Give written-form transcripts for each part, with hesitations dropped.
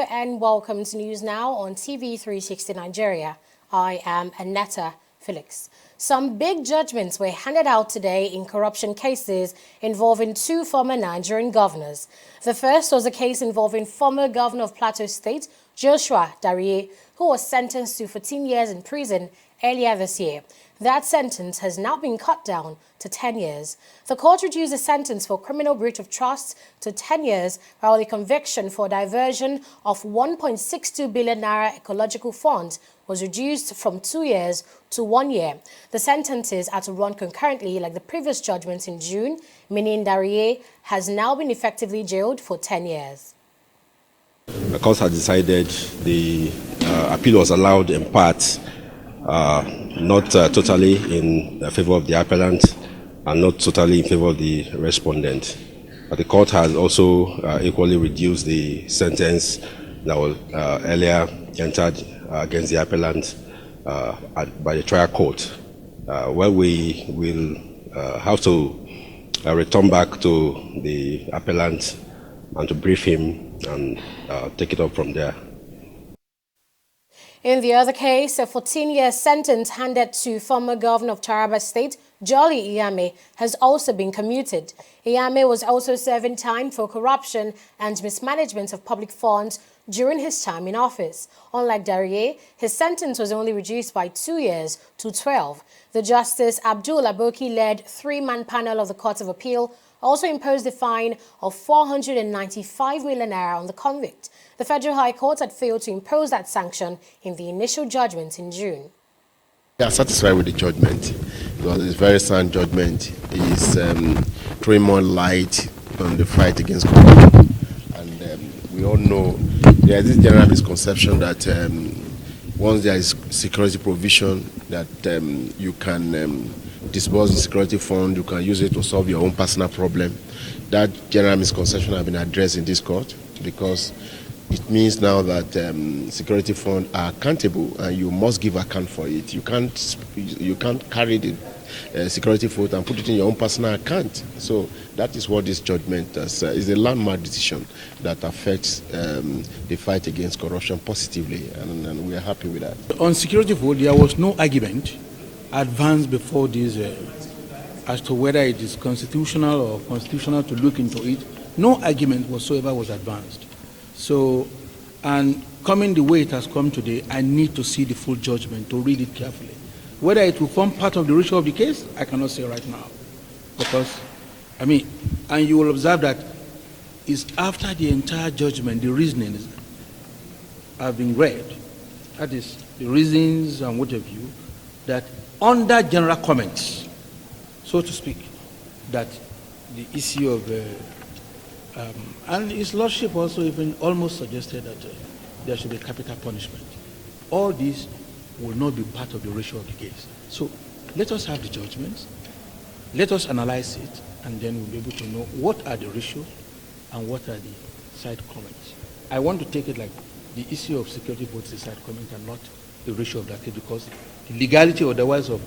Hello and welcome to News Now on TV360 Nigeria. I am Annetta Felix. Some big judgments were handed out today in corruption cases involving two former Nigerian governors. The first was a case involving former governor of Plateau State, Joshua Dariye, who was sentenced to 14 years in prison earlier this year. That sentence has now been cut down to 10 years. The court reduced the sentence for criminal breach of trust to 10 years, while the conviction for diversion of 1.62 billion naira ecological funds was reduced from 2 years to 1 year. The sentences are to run concurrently like the previous judgments in June, meaning Dariye has now been effectively jailed for 10 years. The court has decided the appeal was allowed in part, not totally in favor of the appellant and not totally in favor of the respondent. But the court has also equally reduced the sentence that was earlier entered against the appellant by the trial court, where we will have to return back to the appellant and to brief him and take it up from there. In the other case, a 14-year sentence handed to former governor of Taraba State, Jolly Nyame, has also been commuted. Nyame was also serving time for corruption and mismanagement of public funds during his time in office. Unlike Dariye, his sentence was only reduced by 2 years to 12. The Justice Abdul Aboki-led three-man panel of the Court of Appeal also imposed a fine of 495 million naira on the convict. The Federal High Court had failed to impose that sanction in the initial judgment in June. We are satisfied with the judgment because it's a very sound judgment. It's throwing more light on the fight against corruption. And we all know there is this general misconception that once there is security provision that you can disburse the security fund, you can use it to solve your own personal problem. That general misconception has been addressed in this court because it means now that security funds are accountable and you must give account for it. You can't carry the security fund and put it in your own personal account. So that is what this judgment does. Is a landmark decision that affects the fight against corruption positively, and we are happy with that. On security vote, there was no argument advanced before this as to whether it is constitutional or constitutional to look into it. No argument whatsoever was advanced. So, and coming the way it has come today, I need to see the full judgment to read it carefully. Whether it will form part of the ratio of the case, I cannot say right now. Because, and you will observe that it's after the entire judgment, the reasonings have been read. That is, the reasons and what have you, that under general comments, so to speak, that the issue of and his lordship also even almost suggested that there should be capital punishment. All these will not be part of the ratio of the case. So let us have the judgments, let us analyze it, and then we'll be able to know what are the ratios and what are the side comments. I want to take it like the issue of security votes is side comment and not the ratio of that case, because the legality or otherwise of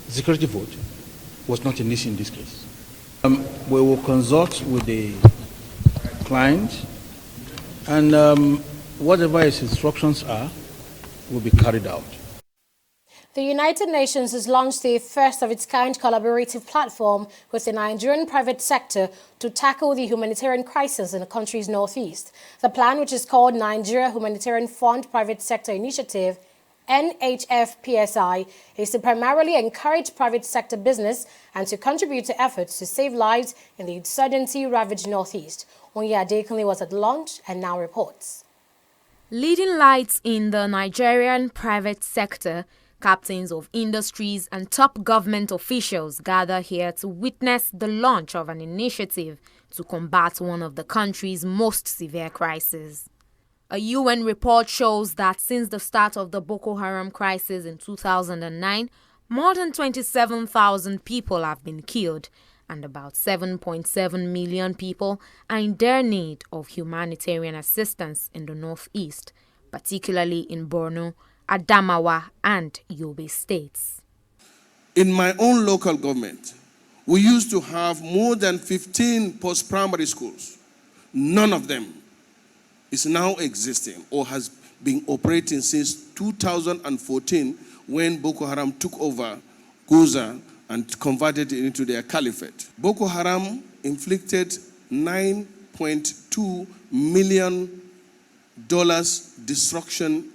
security vote was not an issue in this case. We will consult with the client, and whatever his instructions are will be carried out. The United Nations has launched the first-of-its-kind collaborative platform with the Nigerian private sector to tackle the humanitarian crisis in the country's northeast. The plan, which is called Nigeria Humanitarian Fund Private Sector Initiative, NHFPSI, is to primarily encourage private sector business and to contribute to efforts to save lives in the insurgency-ravaged northeast. Onye Adekunle was at launch and now reports. Leading lights in the Nigerian private sector, captains of industries and top government officials gather here to witness the launch of an initiative to combat one of the country's most severe crises. A UN report shows that since the start of the Boko Haram crisis in 2009, more than 27,000 people have been killed and about 7.7 million people are in dire need of humanitarian assistance in the northeast, particularly in Borno, Adamawa and Yobe states. In my own local government, we used to have more than 15 post-primary schools None of them is now existing or has been operating since 2014 when Boko Haram took over Goza and converted it into their caliphate. Boko Haram inflicted $9.2 million destruction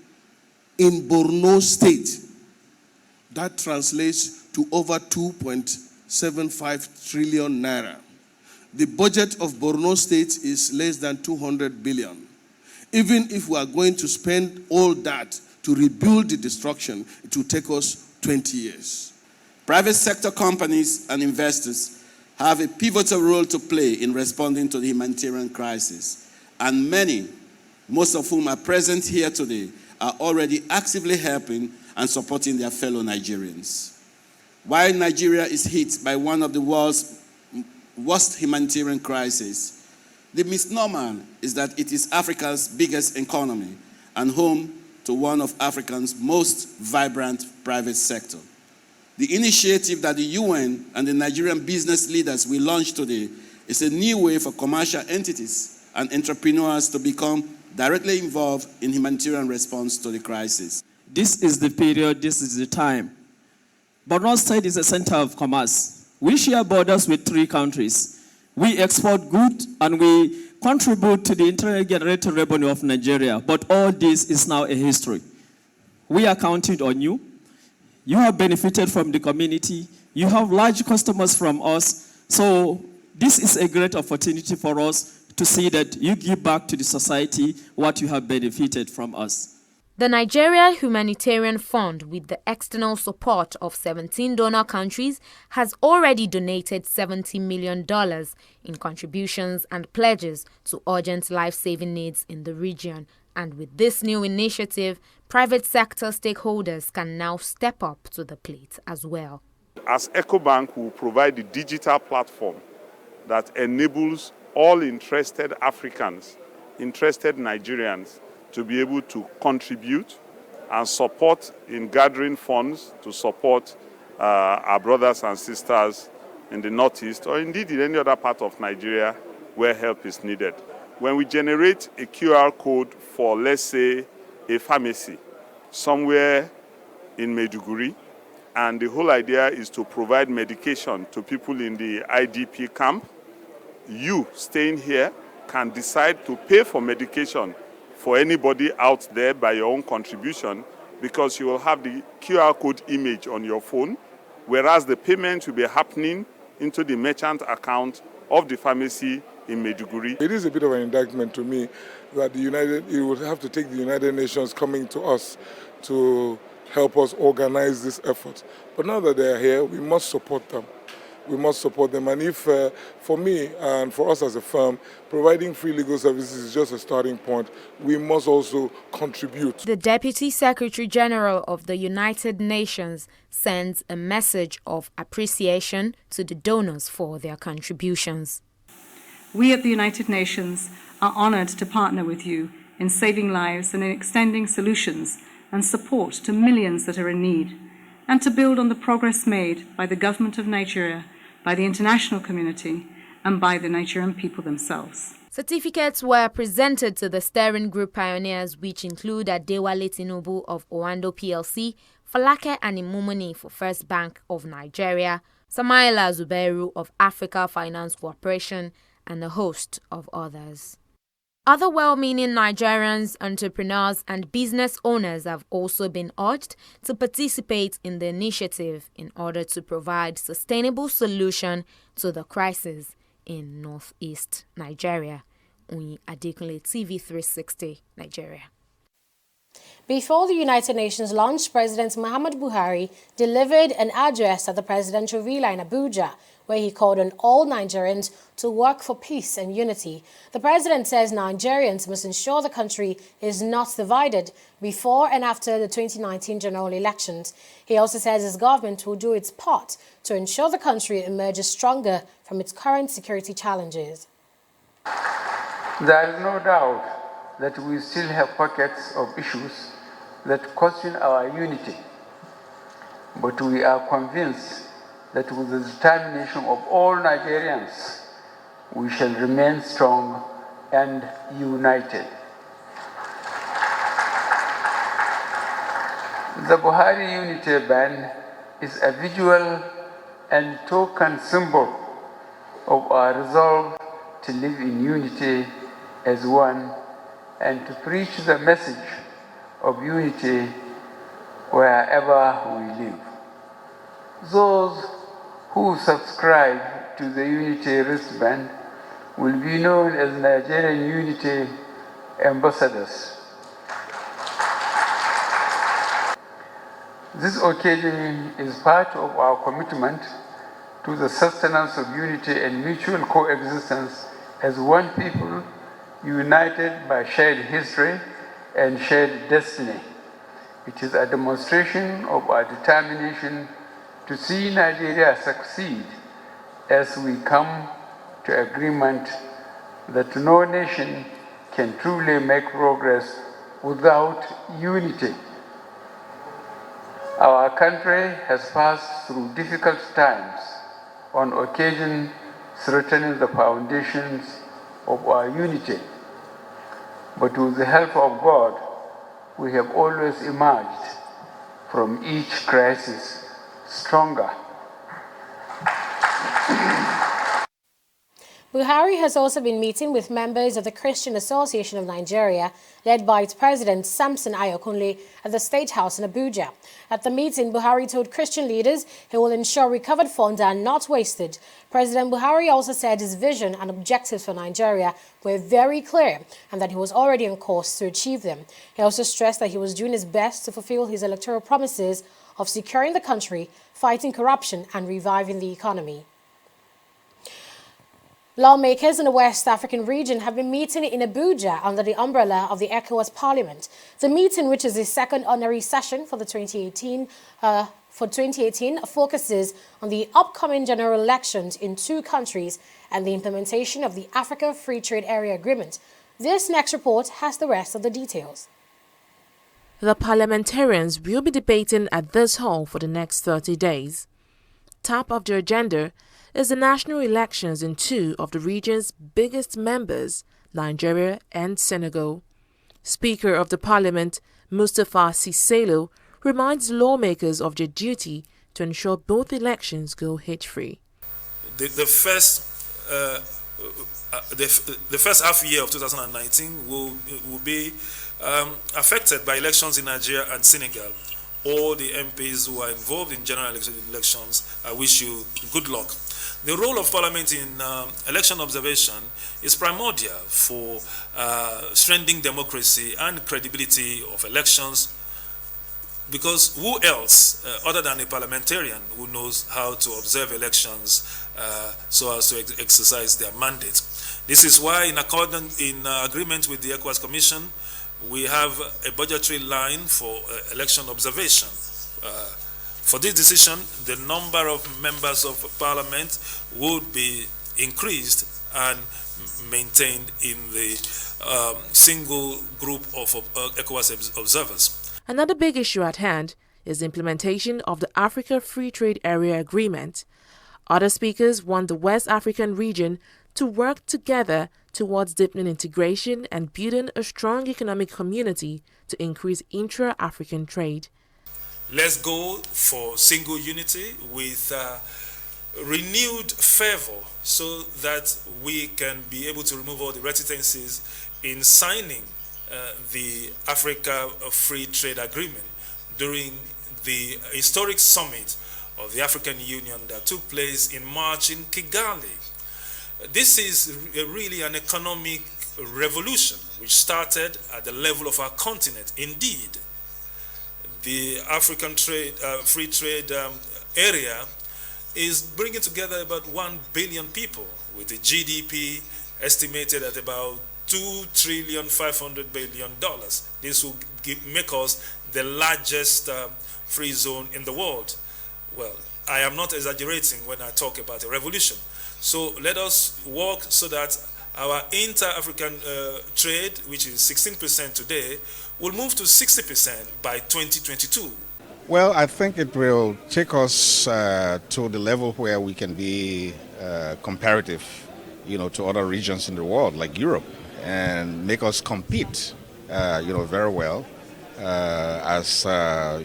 in Borno State. That translates to over 2.75 trillion naira. The budget of Borno State is less than 200 billion. Even if we are going to spend all that to rebuild the destruction, it will take us 20 years. Private sector companies and investors have a pivotal role to play in responding to the humanitarian crisis. And many, most of whom are present here today, are already actively helping and supporting their fellow Nigerians. While Nigeria is hit by one of the world's worst humanitarian crises, the misnomer is that it is Africa's biggest economy and home to one of Africa's most vibrant private sector. The initiative that the UN and the Nigerian business leaders will launch today is a new way for commercial entities and entrepreneurs to become directly involved in humanitarian response to the crisis. This is the period, this is the time. Borno State is a center of commerce. We share borders with 3 countries. We export goods and we contribute to the internal generated revenue of Nigeria. But all this is now a history. We are counting on you. You have benefited from the community. You have large customers from us. So this is a great opportunity for us to see that you give back to the society what you have benefited from us. The Nigeria Humanitarian Fund, with the external support of 17 donor countries, has already donated $70 million in contributions and pledges to urgent life-saving needs in the region. And with this new initiative, private sector stakeholders can now step up to the plate as well. As EcoBank, we will provide the digital platform that enables all interested Africans, interested Nigerians, to be able to contribute and support in gathering funds to support our brothers and sisters in the Northeast or indeed in any other part of Nigeria where help is needed. When we generate a QR code for, let's say, a pharmacy somewhere in Maiduguri, and the whole idea is to provide medication to people in the IDP camp, you staying here can decide to pay for medication for anybody out there by your own contribution, because you will have the QR code image on your phone, whereas the payment will be happening into the merchant account of the pharmacy in Maiduguri. It is a bit of an indictment to me that it would have to take the United Nations coming to us to help us organize this effort. But now that they are here, we must support them. We must support them. And if, for me and for us as a firm, providing free legal services is just a starting point, we must also contribute. The Deputy Secretary General of the United Nations sends a message of appreciation to the donors for their contributions. We at the United Nations are honored to partner with you in saving lives and in extending solutions and support to millions that are in need, and to build on the progress made by the government of Nigeria, by the international community, and by the Nigerian people themselves. Certificates were presented to the steering group pioneers, which include Adewale Tinubu of Owando PLC, Falake Animumuni for First Bank of Nigeria, Samaila Zubairu of Africa Finance Corporation, and a host of others. Other well-meaning Nigerians, entrepreneurs and business owners have also been urged to participate in the initiative in order to provide sustainable solution to the crisis in northeast Nigeria. Unyi Adekunle, TV360, Nigeria. Before the United Nations launch, President Muhammadu Buhari delivered an address at the presidential villa in Abuja, where he called on all Nigerians to work for peace and unity. The president says Nigerians must ensure the country is not divided before and after the 2019 general elections. He also says his government will do its part to ensure the country emerges stronger from its current security challenges. There is no doubt that we still have pockets of issues that question our unity, but we are convinced that with the determination of all Nigerians, we shall remain strong and united. The Buhari Unity Band is a visual and token symbol of our resolve to live in unity as one and to preach the message of unity wherever we live. Those who subscribe to the Unity wristband will be known as Nigerian Unity Ambassadors. This occasion is part of our commitment to the sustenance of unity and mutual coexistence as one people united by shared history and shared destiny. It is a demonstration of our determination to see Nigeria succeed as we come to agreement that no nation can truly make progress without unity. Our country has passed through difficult times, on occasion threatening the foundations of our unity. But with the help of God, we have always emerged from each crisis stronger. Buhari has also been meeting with members of the Christian Association of Nigeria, led by its president, Samson Ayokunle, at the State House in Abuja. At the meeting, Buhari told Christian leaders he will ensure recovered funds are not wasted. President Buhari also said his vision and objectives for Nigeria were very clear and that he was already on course to achieve them. He also stressed that he was doing his best to fulfill his electoral promises of securing the country, fighting corruption and reviving the economy. Lawmakers in the West African region have been meeting in Abuja under the umbrella of the ECOWAS Parliament. The meeting, which is the second ordinary session for 2018, focuses on the upcoming general elections in two countries and the implementation of the Africa Free Trade Area Agreement. This next report has the rest of the details. The parliamentarians will be debating at this hall for the next 30 days. Top of the agenda is the national elections in two of the region's biggest members, Nigeria and Senegal. Speaker of the Parliament, Mustapha Cisselo, reminds lawmakers of their duty to ensure both elections go hitch-free. The first half year of 2019 will be affected by elections in Nigeria and Senegal. All the MPs who are involved in general elections, I wish you good luck. The role of Parliament in election observation is primordial for strengthening democracy and credibility of elections, because who else, other than a parliamentarian, who knows how to observe elections so as to exercise their mandate? This is why, in agreement with the ECOWAS Commission, we have a budgetary line for election observation. For this decision, the number of members of Parliament would be increased and maintained in the single group of ECOWAS observers. Another big issue at hand is the implementation of the Africa Free Trade Area Agreement. Other speakers want the West African region to work together towards deepening integration and building a strong economic community to increase intra-African trade. Let's go for single unity with renewed fervor so that we can be able to remove all the reticences in signing the Africa Free Trade Agreement during the historic summit of the African Union that took place in March in Kigali. This is really an economic revolution which started at the level of our continent. Indeed, the African free trade area is bringing together about 1 billion people with a GDP estimated at about $2.5 trillion. This will make us the largest free zone in the world. Well, I am not exaggerating when I talk about a revolution. So let us work so that our inter-African trade, which is 16% today, will move to 60% by 2022. Well, I think it will take us to the level where we can be comparative, to other regions in the world, like Europe. and make us compete, very well as, a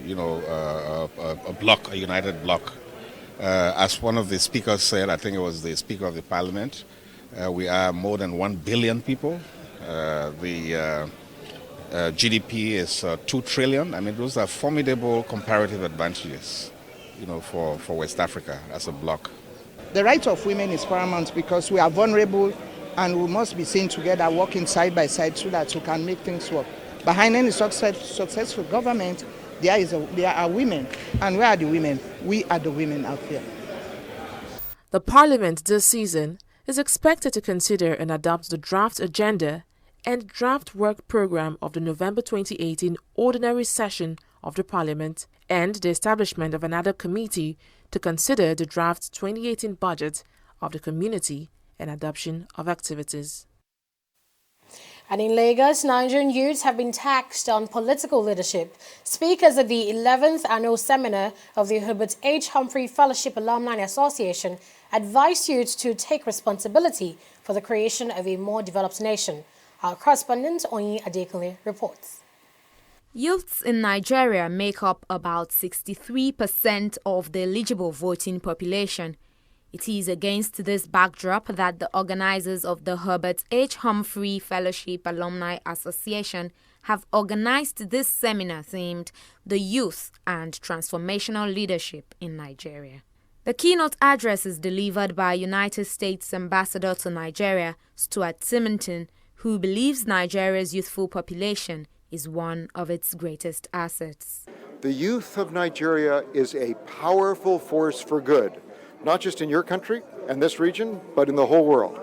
bloc, a united bloc. As one of the speakers said, I think it was the Speaker of the Parliament, we are more than 1 billion people. The GDP is 2 trillion. I mean, those are formidable comparative advantages, for West Africa as a bloc. The right of women is paramount because we are vulnerable and we must be seen together, working side by side so that we can make things work. Behind any successful government, there are women. And where are the women? We are the women out there. The Parliament this season is expected to consider and adopt the draft agenda and draft work program of the November 2018 ordinary session of the Parliament and the establishment of another committee to consider the draft 2018 budget of the community and adoption of activities. And in Lagos, Nigerian youths have been taxed on political leadership. Speakers at the 11th annual seminar of the Herbert H. Humphrey Fellowship Alumni Association advised youths to take responsibility for the creation of a more developed nation. Our correspondent, Onyi Adekunle, reports. Youths in Nigeria make up about 63% of the eligible voting population. It is against this backdrop that the organizers of the Herbert H. Humphrey Fellowship Alumni Association have organized this seminar themed The Youth and Transformational Leadership in Nigeria. The keynote address is delivered by United States Ambassador to Nigeria, Stuart Symington, who believes Nigeria's youthful population is one of its greatest assets. The youth of Nigeria is a powerful force for good, not just in your country and this region, but in the whole world.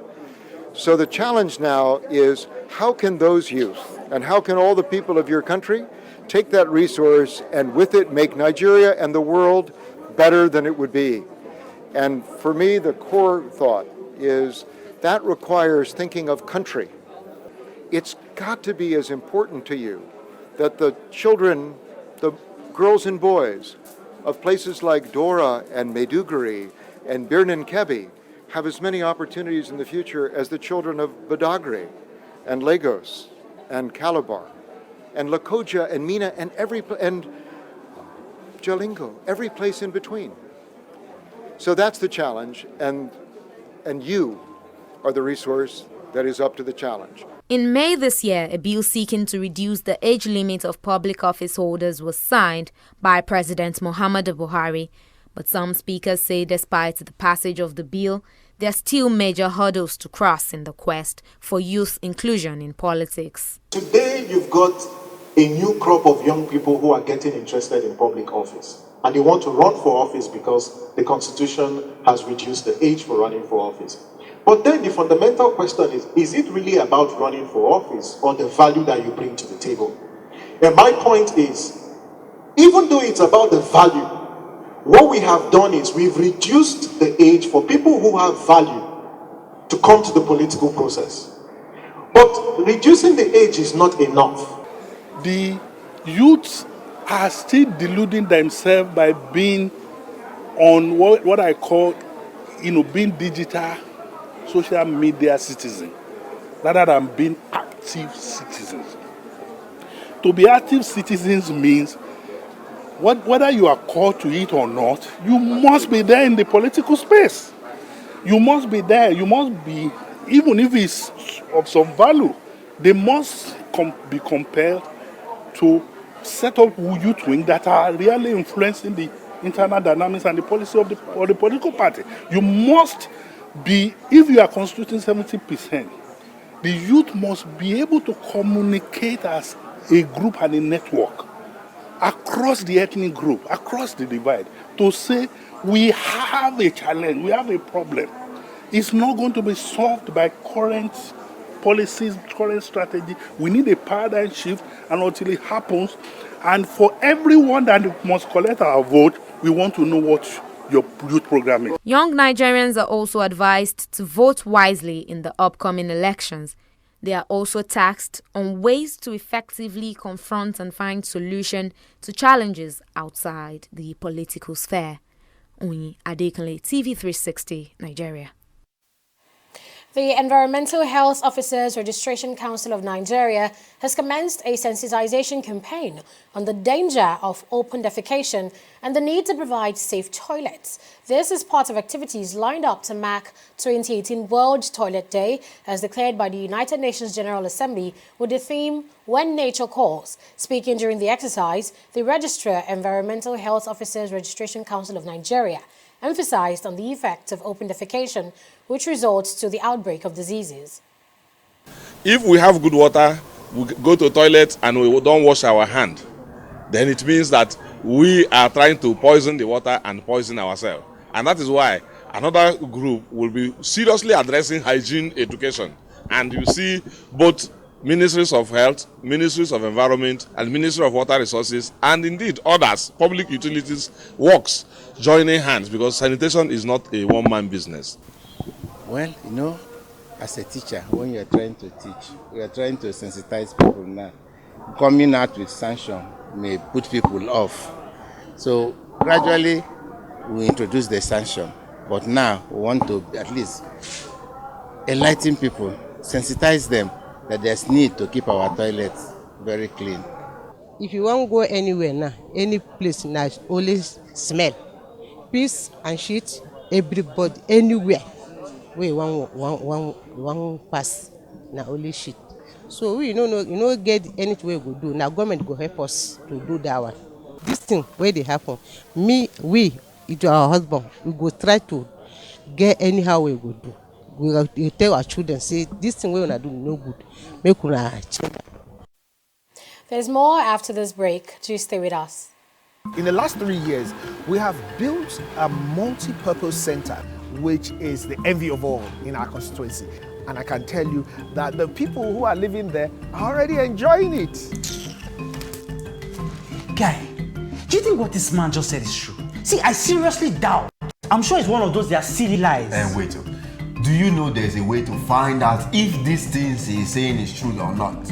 So the challenge now is how can those youth and how can all the people of your country take that resource and with it make Nigeria and the world better than it would be? And for me, the core thought is that requires thinking of country. It's got to be as important to you that the children, the girls and boys of places like Dora and Maiduguri and Birnin Kebi have as many opportunities in the future as the children of Badagry and Lagos and Calabar and Lokoja and Mina and Jalingo, every place in between. So that's the challenge, and you are the resource that is up to the challenge. In May this year, a bill seeking to reduce the age limit of public office holders was signed by President Muhammadu Buhari. But some speakers say despite the passage of the bill, there are still major hurdles to cross in the quest for youth inclusion in politics. Today, you've got a new crop of young people who are getting interested in public office. And they want to run for office because the Constitution has reduced the age for running for office. But then the fundamental question is it really about running for office or the value that you bring to the table? And my point is, even though it's about the value, what we have done is we've reduced the age for people who have value to come to the political process. But reducing the age is not enough. The youths are still deluding themselves by being on what I call, being digital social media citizens, rather than being active citizens. To be active citizens means whether you are called to it or not, you must be there in the political space. You must be there. You must be, even if it's of some value, they must be compelled to set up youth wings that are really influencing the internal dynamics and the policy of the political party. You must be, if you are constituting 70%, the youth must be able to communicate as a group and a network across the ethnic group, across the divide, to say we have a challenge, we have a problem. It's not going to be solved by current policies, current strategy. We need a paradigm shift, and until it happens, and for everyone that must collect our vote, we want to know what your youth program is. Young Nigerians are also advised to vote wisely in the upcoming elections. They are also tasked on ways to effectively confront and find solutions to challenges outside the political sphere. Onyi Adekunle, TV360, Nigeria. The Environmental Health Officers Registration Council of Nigeria has commenced a sensitization campaign on the danger of open defecation and the need to provide safe toilets. This is part of activities lined up to mark 2018 World Toilet Day, as declared by the United Nations General Assembly, with the theme, When Nature Calls. Speaking during the exercise, the Registrar, Environmental Health Officers Registration Council of Nigeria, emphasized on the effects of open defecation, which results to the outbreak of diseases. If we have good water, we go to the toilet and we don't wash our hand, then it means that we are trying to poison the water and poison ourselves. And that is why another group will be seriously addressing hygiene education. And you see both Ministries of Health, Ministries of Environment, and Ministry of Water Resources, and indeed others, public utilities, works, joining hands, because sanitation is not a one-man business. Well, you know, as a teacher, when you're trying to teach, we are trying to sensitize people now. Coming out with sanction may put people off. So gradually, we introduce the sanction. But now, we want to at least enlighten people, sensitize them that there's need to keep our toilets very clean. If you want to go anywhere now, any place now, always smell. Piss and shit, everybody, anywhere. We one pass, now only shit. So we don't get anything we go do. Now government go help us to do that one. This thing where they happen, it our husband, we go try to get anyhow we go do. We tell our children, say, this thing we wanna do no good. Make una change. There's more after this break. Do stay with us. In the last 3 years, we have built a multi-purpose center, which is the envy of all in our constituency. And I can tell you that the people who are living there are already enjoying it. Guy, do you think what this man just said is true? See, I seriously doubt. I'm sure it's one of those their silly lies. And wait, do you know there's a way to find out if these things he's saying is true or not?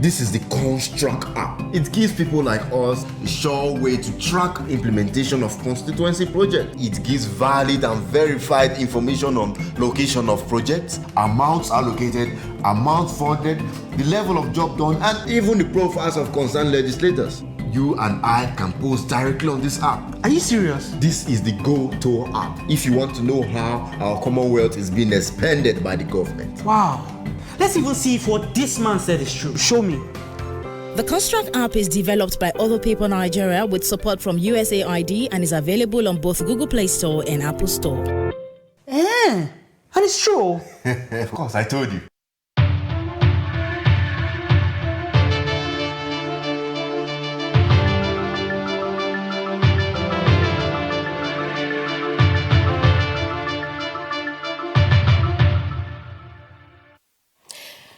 This is the Construct app. It gives people like us a sure way to track implementation of constituency projects. It gives valid and verified information on location of projects, amounts allocated, amount funded, the level of job done, and even the profiles of concerned legislators. You and I can post directly on this app. Are you serious? This is the Go-To app if you want to know how our Commonwealth is being expanded by the government. Wow. Let's even see if what this man said is true. Show me. The Construct app is developed by Other People Nigeria with support from USAID and is available on both Google Play Store and Apple Store. And it's true. Of course, I told you.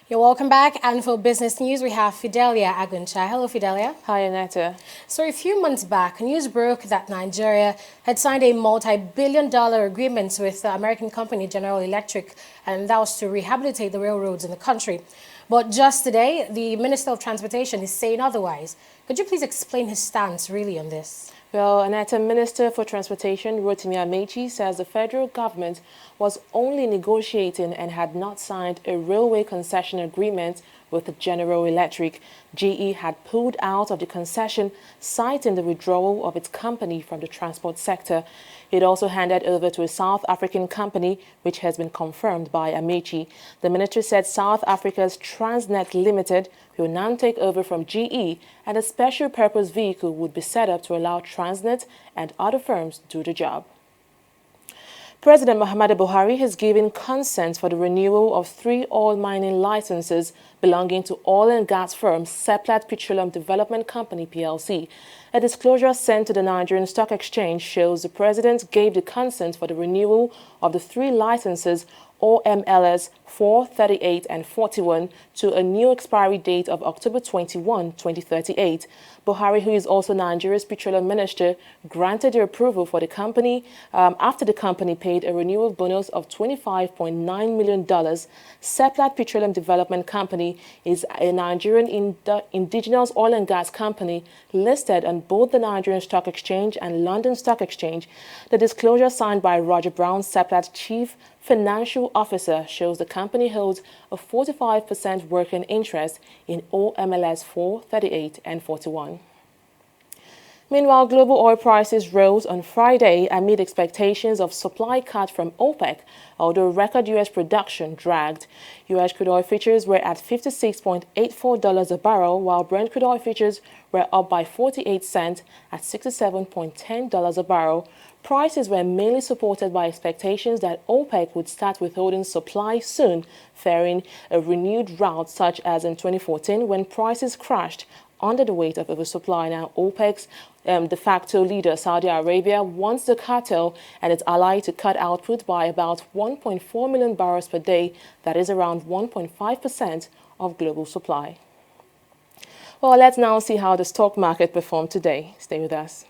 You're welcome back, and for business news, we have Fidelia Aguncha. Hello, Fidelia. Hi, Aneta. So a few months back, news broke that Nigeria had signed a multi-billion-dollar agreement with the American company General Electric, and that was to rehabilitate the railroads in the country. But just today, the Minister of Transportation is saying otherwise. Could you please explain his stance really on this? Well, Aneta, Minister for Transportation Rotimi Amechi says the federal government was only negotiating and had not signed a railway concession agreement with General Electric. GE had pulled out of the concession, citing the withdrawal of its company from the transport sector. It also handed over to a South African company, which has been confirmed by Amechi. The minister said South Africa's Transnet Limited will now take over from GE, and a special purpose vehicle would be set up to allow Transnet and other firms to do the job. President Muhammadu Buhari has given consent for the renewal of 3 oil mining licenses belonging to oil and gas firm Seplat Petroleum Development Company PLC. A disclosure sent to the Nigerian Stock Exchange shows the president gave the consent for the renewal of the 3 licenses OMLS 4, 38 and 41 to a new expiry date of October 21, 2038. Buhari, who is also Nigeria's petroleum minister, granted the approval for the company after the company paid a renewal bonus of $25.9 million. Seplat Petroleum Development Company is a Nigerian indigenous oil and gas company listed on both the Nigerian Stock Exchange and London Stock Exchange. The disclosure signed by Roger Brown, Seplat's chief financial Financial Officer shows the company holds a 45% working interest in OMLS 4, 38 and 41. Meanwhile, global oil prices rose on Friday amid expectations of supply cut from OPEC, although record U.S. production dragged. U.S. crude oil futures were at $56.84 a barrel, while Brent crude oil futures were up by 48 cents at $67.10 a barrel. Prices were mainly supported by expectations that OPEC would start withholding supply soon, fearing a renewed rout such as in 2014 when prices crashed under the weight of oversupply. Now, OPEC's de facto leader, Saudi Arabia, wants the cartel and its ally to cut output by about 1.4 million barrels per day. That is around 1.5% of global supply. Well, let's now see how the stock market performed today. Stay with us.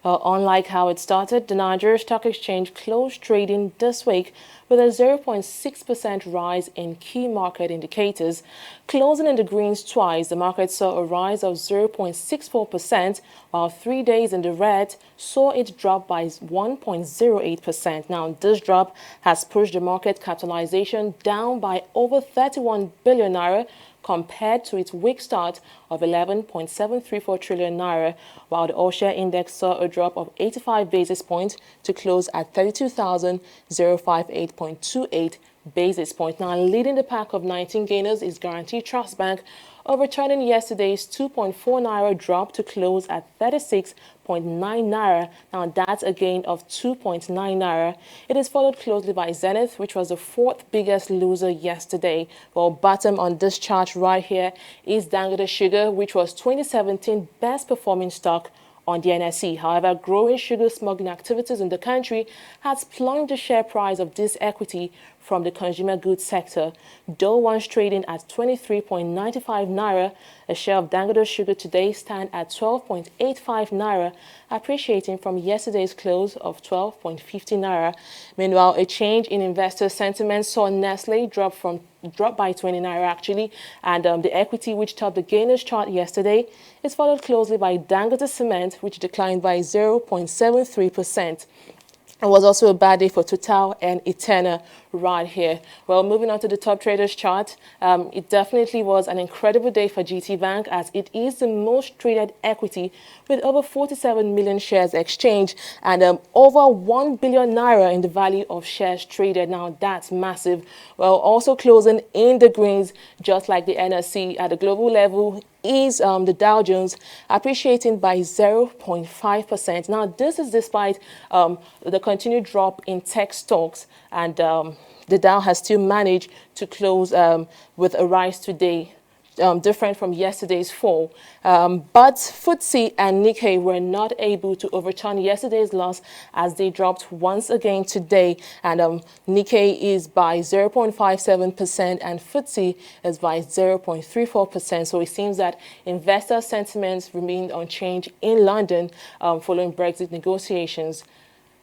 Unlike how it started, the Nigeria Stock Exchange closed trading this week with a 0.6% rise in key market indicators. Closing in the greens twice, the market saw a rise of 0.64%, while 3 days in the red saw it drop by 1.08%. Now, this drop has pushed the market capitalization down by over 31 billion naira, compared to its weak start of 11.734 trillion naira, while the all-share index saw a drop of 85 basis points to close at 32,058.28 basis points. Now, leading the pack of 19 gainers is Guarantee Trust Bank, overturning yesterday's 2.4 naira drop to close at 36.9 naira. Now, that's a gain of 2.9 naira. It is followed closely by Zenith, which was the fourth biggest loser yesterday. Well, bottom on this chart right here is Dangote Sugar, which was 2017 best performing stock on the NSE. However, growing sugar smuggling activities in the country has plunged the share price of this equity from the consumer goods sector. Though once trading at 23.95 naira, a share of Dangote Sugar today stand at 12.85 naira, appreciating from yesterday's close of 12.50 naira. Meanwhile, a change in investor sentiment saw Nestle drop by 20 naira actually, and the equity which topped the gainers chart yesterday is followed closely by Dangote Cement, which declined by 0.73%. It was also a bad day for Total and Eterna right here. Well, moving on to the top traders chart, it definitely was an incredible day for GT Bank, as it is the most traded equity with over 47 million shares exchanged and over 1 billion naira in the value of shares traded. Now, that's massive. Well, also closing in the greens, just like the NSE at the global level, is the Dow Jones, appreciating by 0.5%. Now, this is despite the continued drop in tech stocks, and the Dow has still managed to close with a rise today, different from yesterday's fall. But FTSE and Nikkei were not able to overturn yesterday's loss, as they dropped once again today. And Nikkei is by 0.57% and FTSE is by 0.34%. So it seems that investor sentiments remained unchanged in London following Brexit negotiations.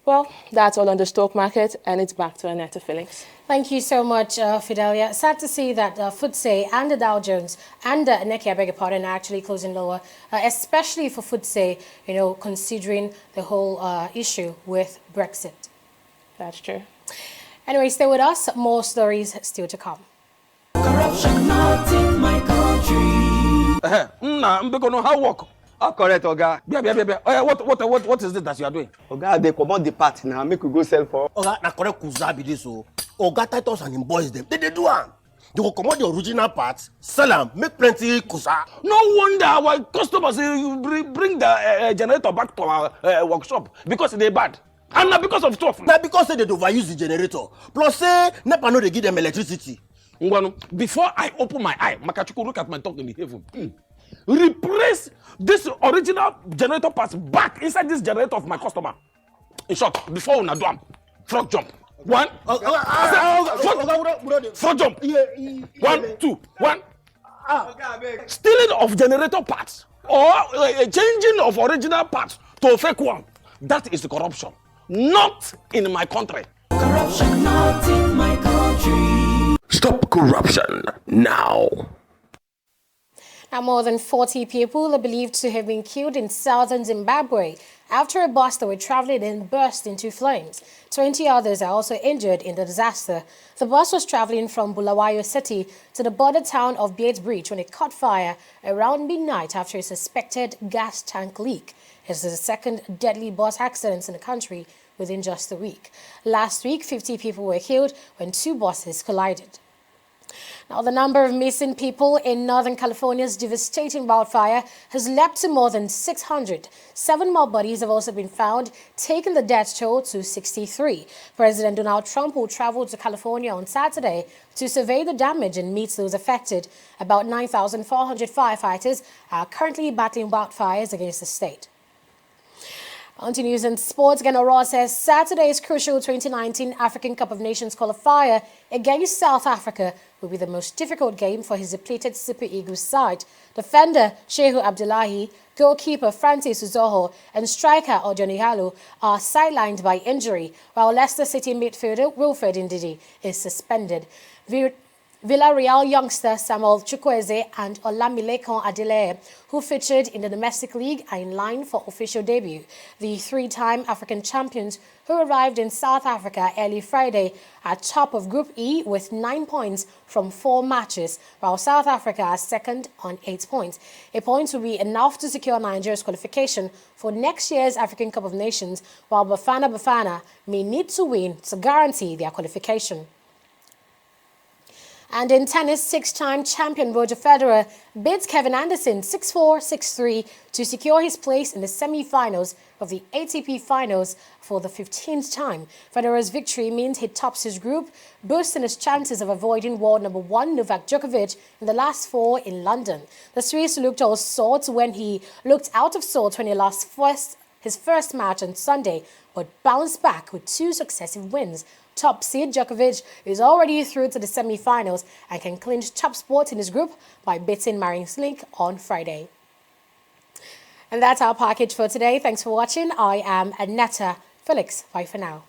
Well, that's all on the stock market, and it's back to Annetta Felix. Thank you so much, Fidelia. Sad to see that FTSE and the Dow Jones and the Nikkei, I beg your pardon, are actually closing lower, especially for FTSE, you know, considering the whole issue with Brexit. That's true. Anyway, stay with us. More stories still to come. Corruption not in my country. How work? Oh, correct, Oga. What is it that you are doing? Oga, they command the part now. Make we go sell for. Oga, na correct kuza be this so. Oga Titus and him boys them. They do am. They will command the original parts, sell them, make plenty kuza. No wonder our customers bring the generator back to our workshop because they bad. And not because of stuff. Now because they overuse the generator. Plus say NEPA no they give them electricity. Before I open my eye, Makachuku look at my talk in the heaven. Replace this original generator parts back inside this generator of my customer. In short, before una do am, frog jump. One. Frog jump. 1, 2, 1. Stealing of generator parts or changing of original parts to a fake one. That is the corruption. Not in my country. corruption not in my country. Stop corruption now. Now, more than 40 people are believed to have been killed in southern Zimbabwe after a bus that were traveling in burst into flames. 20 others are also injured in the disaster. The bus was traveling from Bulawayo City to the border town of Bridge when it caught fire around midnight after a suspected gas tank leak. It is the second deadly bus accident in the country within just a week. Last week, 50 people were killed when 2 buses collided. Now, the number of missing people in Northern California's devastating wildfire has leapt to more than 600. 7 more bodies have also been found, taking the death toll to 63. President Donald Trump will travel to California on Saturday to survey the damage and meet those affected. About 9,400 firefighters are currently battling wildfires against the state. On to news and sports. Ghana Raw says Saturday's crucial 2019 African Cup of Nations qualifier against South Africa will be the most difficult game for his depleted Super Eagles side. Defender Shehu Abdullahi, goalkeeper Francis Uzoho and striker Odion Ighalo are sidelined by injury, while Leicester City midfielder Wilfred Ndidi is suspended. Villarreal youngster Samuel Chukwueze and Olamilekan Adeleye, who featured in the domestic league, are in line for official debut. The 3-time African champions, who arrived in South Africa early Friday, are top of Group E with 9 points from 4 matches, while South Africa are second on 8 points. A point will be enough to secure Nigeria's qualification for next year's African Cup of Nations, while Bafana may need to win to guarantee their qualification. And in tennis, 6-time champion Roger Federer beats Kevin Anderson 6-4, 6-3 to secure his place in the semi-finals of the ATP Finals for the 15th time. Federer's victory means he tops his group, boosting his chances of avoiding world number 1 Novak Djokovic in the last 4 in London. The Swiss looked out of sorts when he lost his first match on Sunday, but bounced back with 2 successive wins. Top seed Djokovic is already through to the semi-finals and can clinch top spot in his group by beating Marin Cilic on Friday. And that's our package for today. Thanks for watching. I am Aneta Felix. Bye for now.